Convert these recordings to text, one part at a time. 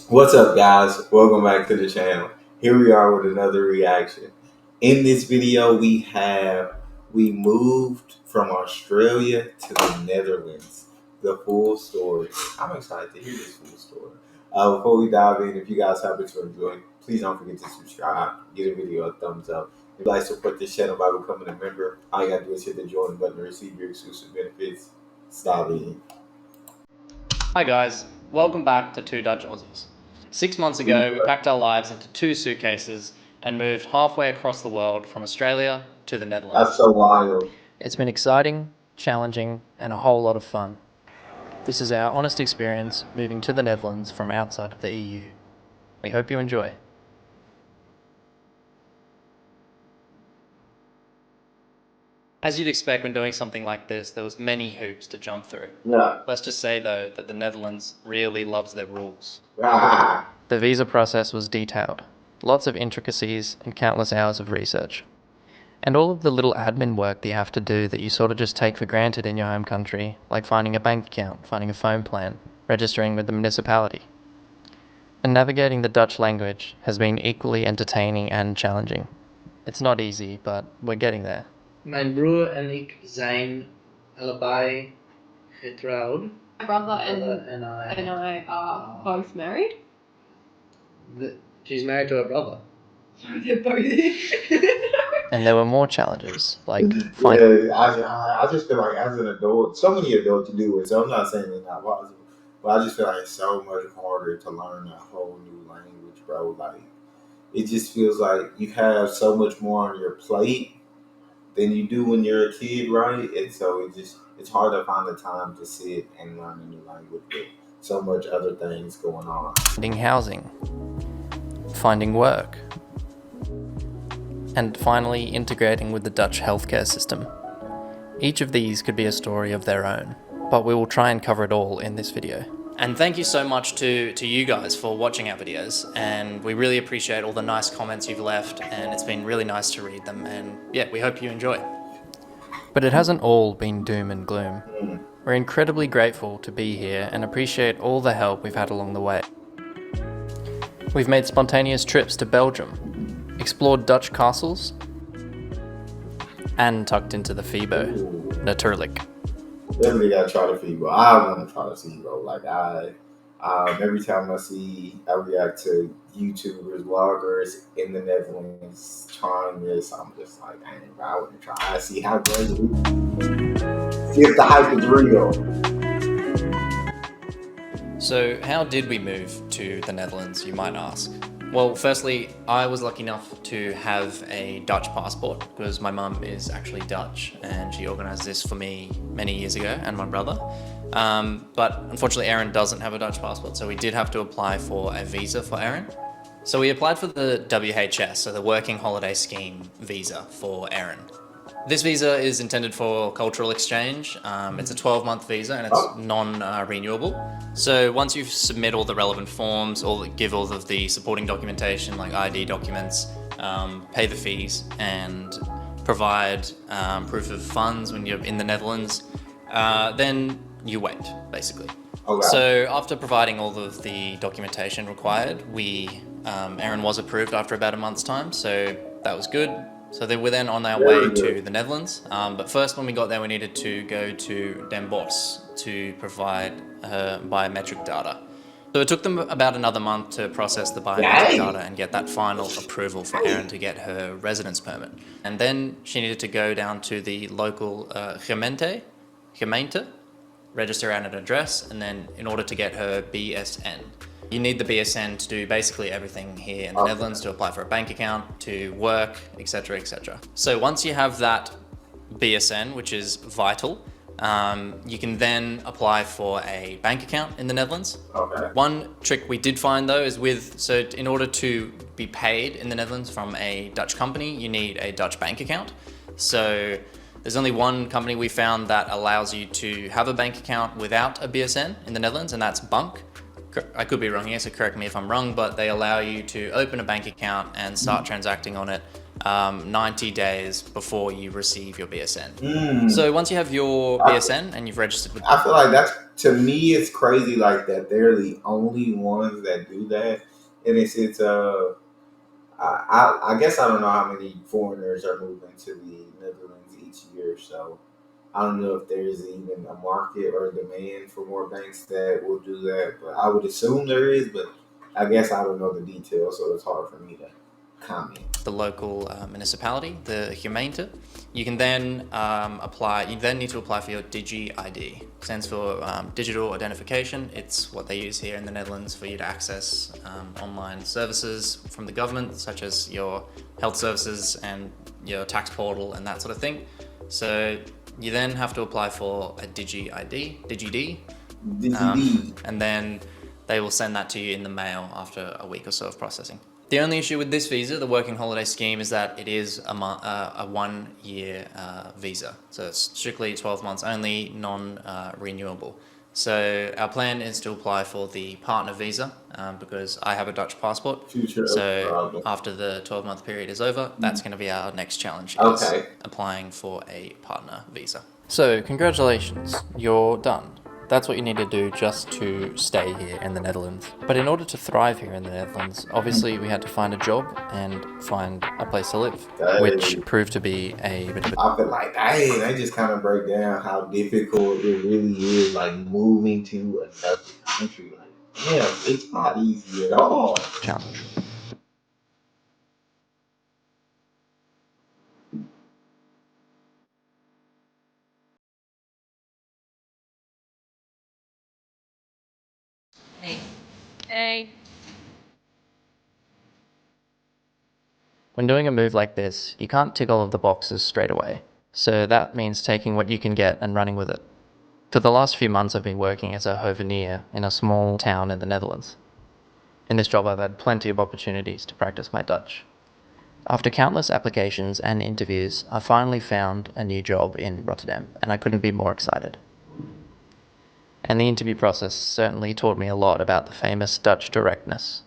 What's up, guys? Welcome back to the channel. Here we are with another reaction. In this video, we moved from Australia to the Netherlands. The full story. I'm excited to hear this full story. Before we dive in, if you guys happen to enjoy, please don't forget to subscribe. Give the video a thumbs up. If you'd like to support this channel by becoming a member, all you gotta do is hit the join button to receive your exclusive benefits. Stop in. Hi guys, welcome back to Two Dutch Aussies. 6 months ago, we packed our lives into 2 suitcases and moved halfway across the world from Australia to the Netherlands. That's so wild. It's been exciting, challenging, and a whole lot of fun. This is our honest experience moving to the Netherlands from outside of the EU. We hope you enjoy. As you'd expect when doing something like this, there was many hoops to jump through. Yeah. Let's just say though that the Netherlands really loves their rules. Ah. The visa process was detailed, lots of intricacies and countless hours of research. And all of the little admin work that you have to do that you sort of just take for granted in your home country, like finding a bank account, finding a phone plan, registering with the municipality. And navigating the Dutch language has been equally entertaining and challenging. It's not easy, but we're getting there. Mijn broer en ik zijn allebei getrouwd. My brother And I are both married. She's married to her brother. They're both. And there were more challenges, like finding... Yeah, I just feel like as an adult, so many adults do it. So I'm not saying it's not possible, but I just feel like it's so much harder to learn a whole new language, bro. Like it just feels like you have so much more on your plate than you do when you're a kid, right? And so it's hard to find the time to sit and learn a new language with so much other things going on. Finding housing, finding work, and finally integrating with the Dutch healthcare system. Each of these could be a story of their own, but we will try and cover it all in this video. And thank you so much to you guys for watching our videos, and we really appreciate all the nice comments you've left, and it's been really nice to read them, and yeah, we hope you enjoy. But it hasn't all been doom and gloom. We're incredibly grateful to be here and appreciate all the help we've had along the way. We've made spontaneous trips to Belgium, explored Dutch castles, and tucked into the FIBO, natuurlijk. Definitely gotta try the FIBO. I want to try the FIBO. Like every time I react to YouTubers, vloggers in the Netherlands trying this, I'm just like, dang, bro, I want to try. I see how great it is. See if the hype is real. So how did we move to the Netherlands, you might ask? Well, firstly, I was lucky enough to have a Dutch passport because my mum is actually Dutch and she organised this for me many years ago, and my brother. But unfortunately, Aaron doesn't have a Dutch passport, so we did have to apply for a visa for Aaron. So we applied for the WHS, so the Working Holiday Scheme visa for Aaron. This visa is intended for cultural exchange. It's a 12-month visa and it's non-renewable. So once you submit all the relevant forms, give all of the supporting documentation like ID documents, pay the fees and provide proof of funds when you're in the Netherlands, then you wait, basically. Okay. So after providing all of the documentation required, Aaron was approved after about a month's time, so that was good. So they were then on our way to the Netherlands. But first, when we got there, we needed to go to Den Bosch to provide biometric data. So it took them about another month to process the biometric data and get that final approval for Erin to get her residence permit. And then she needed to go down to the local gemeente, register at an address, and then in order to get her BSN. You need the BSN to do basically everything here in the Netherlands, to apply for a bank account, to work, etc, etc. So once you have that BSN, which is vital, you can then apply for a bank account in the Netherlands. Okay. One trick we did find though is in order to be paid in the Netherlands from a Dutch company, you need a Dutch bank account. So there's only one company we found that allows you to have a bank account without a BSN in the Netherlands, and that's Bank. I could be wrong here, so correct me if I'm wrong, but they allow you to open a bank account and start transacting on it 90 days before you receive your BSN. So once you have your BSN and you've registered with... I feel like to me, it's crazy like that. They're the only ones that do that, and I guess I don't know how many foreigners are moving to the Netherlands each year, so I don't know if there's even a market or a demand for more banks that will do that. But I would assume there is, but I guess I don't know the details, so it's hard for me to comment. The local municipality, the gemeente, you can then apply. You then need to apply for your Digi-ID. Stands for digital identification. It's what they use here in the Netherlands for you to access online services from the government, such as your health services and your tax portal and that sort of thing. So you then have to apply for a Digi-ID, Digi-D, and then they will send that to you in the mail after a week or so of processing. The only issue with this visa, the working holiday scheme, is that it is a 1 year visa. So it's strictly 12 months only, non-renewable. So our plan is to apply for the partner visa because I have a Dutch passport. So after the 12-month period is over, that's going to be our next challenge, is applying for a partner visa. So congratulations, you're done. That's what you need to do just to stay here in the Netherlands. But in order to thrive here in the Netherlands, obviously we had to find a job and find a place to live, which proved to be a bit of a... I feel like, dang, that just kind of break down how difficult it really is, like moving to another country. Like, yeah, it's not easy at all. challenge. Hey. When doing a move like this, you can't tick all of the boxes straight away. So that means taking what you can get and running with it. For the last few months I've been working as a hovenier in a small town in the Netherlands. In this job I've had plenty of opportunities to practice my Dutch. After countless applications and interviews, I finally found a new job in Rotterdam, and I couldn't be more excited. And the interview process certainly taught me a lot about the famous Dutch directness.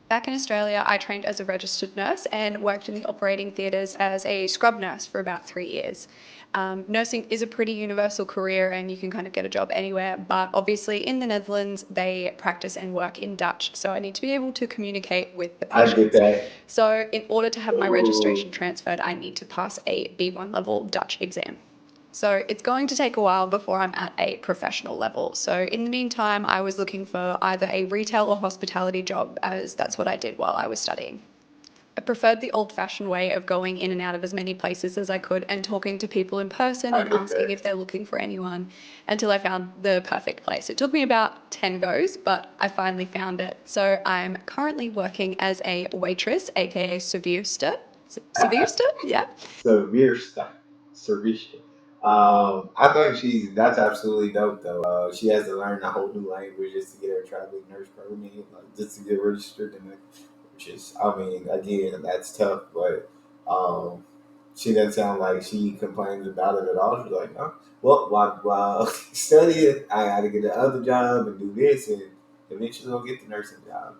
Back in Australia, I trained as a registered nurse and worked in the operating theatres as a scrub nurse for about 3 years. Nursing is a pretty universal career and you can kind of get a job anywhere, but obviously in the Netherlands, they practice and work in Dutch, so I need to be able to communicate with the patients. I get that. So in order to have my registration transferred, I need to pass a B1 level Dutch exam. So it's going to take a while before I'm at a professional level. So in the meantime, I was looking for either a retail or hospitality job, as that's what I did while I was studying. I preferred the old-fashioned way of going in and out of as many places as I could and talking to people in person and asking if they're looking for anyone until I found the perfect place. It took me about 10 goes, but I finally found it. So I'm currently working as a waitress, aka servierster. Servierster? Yeah. Serviersta. Serviersta. I think that's absolutely dope though. She has to learn a whole new language just to get her traveling nurse permit, like just to get registered in it. Which is, I mean, again, that's tough, but she doesn't sound like she complains about it at all. She's like, no, well, while studying, I got to get the other job and do this, and eventually I'll get the nursing job.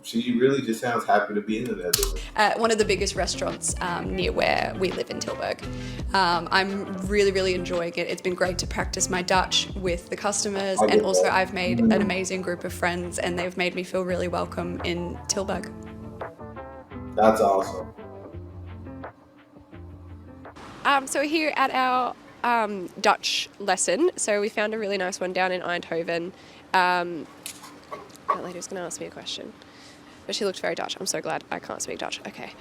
She really just sounds happy to be in the Netherlands. At one of the biggest restaurants near where we live in Tilburg. I'm really, really enjoying it. It's been great to practice my Dutch with the customers, and also I've made an amazing group of friends and they've made me feel really welcome in Tilburg. That's awesome. So we're here at our Dutch lesson. So we found a really nice one down in Eindhoven. That lady was going to ask me a question, but she looked very Dutch. I'm so glad I can't speak Dutch. Okay.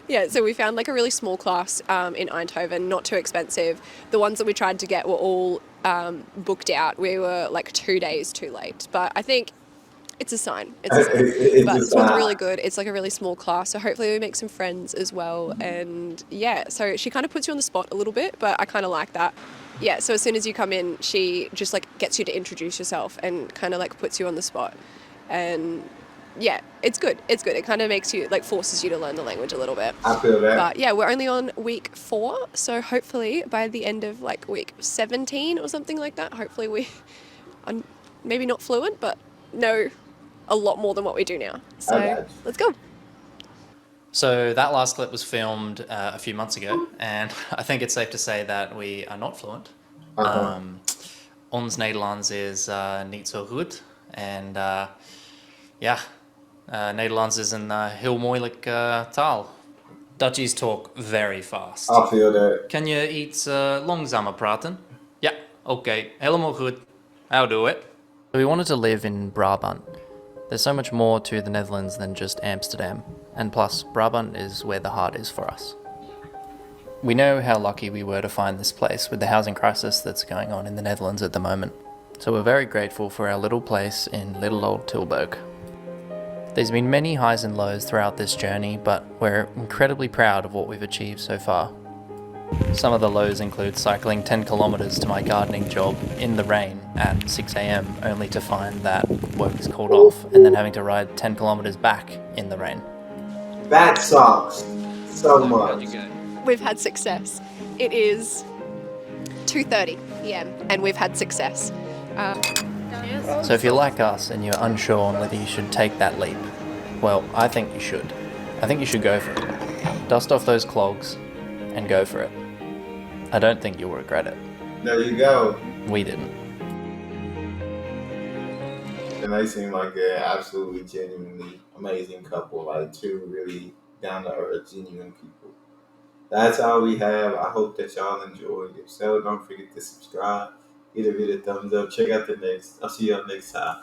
Yeah, so we found like a really small class in Eindhoven, not too expensive. The ones that we tried to get were all booked out. We were like 2 days too late, but I think it's a sign. It's a sign. But this one's really good. It's like a really small class, so hopefully we make some friends as well. And yeah, so she kind of puts you on the spot a little bit, but I kind of like that. Yeah, so as soon as you come in, she just like gets you to introduce yourself and kind of like puts you on the spot. And yeah, it's good. It's good. It kind of makes you, like, forces you to learn the language a little bit. I feel that. But yeah, we're only on week 4, so hopefully by the end of like week 17 or something like that, hopefully we are maybe not fluent, but know a lot more than what we do now. So let's go. So that last clip was filmed a few months ago, and I think it's safe to say that we are not fluent. Ons Nederlands is niet zo goed. En Nederlands is een heel moeilijk taal. Dutchies talk very fast. I feel that. Kan je iets langzamer praten? Ja, oké. Helemaal goed. I'll do it. We wanted to live in Brabant. There's so much more to the Netherlands than just Amsterdam. And plus, Brabant is where the heart is for us. We know how lucky we were to find this place with the housing crisis that's going on in the Netherlands at the moment. So we're very grateful for our little place in little old Tilburg. There's been many highs and lows throughout this journey, but we're incredibly proud of what we've achieved so far. Some of the lows include cycling 10 kilometres to my gardening job in the rain at 6 a.m. only to find that work is called off, and then having to ride 10 kilometres back in the rain. That sucks so much. We've had success. It is 2:30 p.m. and we've had success. So if you're like us and you're unsure on whether you should take that leap, well, I think you should. I think you should go for it. Dust off those clogs and go for it. I don't think you'll regret it. There you go. We didn't. And they seem like an absolutely genuinely amazing couple, like two really down to earth, genuine people. That's all we have. I hope that y'all enjoyed. If so, don't forget to subscribe, give it a thumbs up. Check out the next. I'll see y'all next time.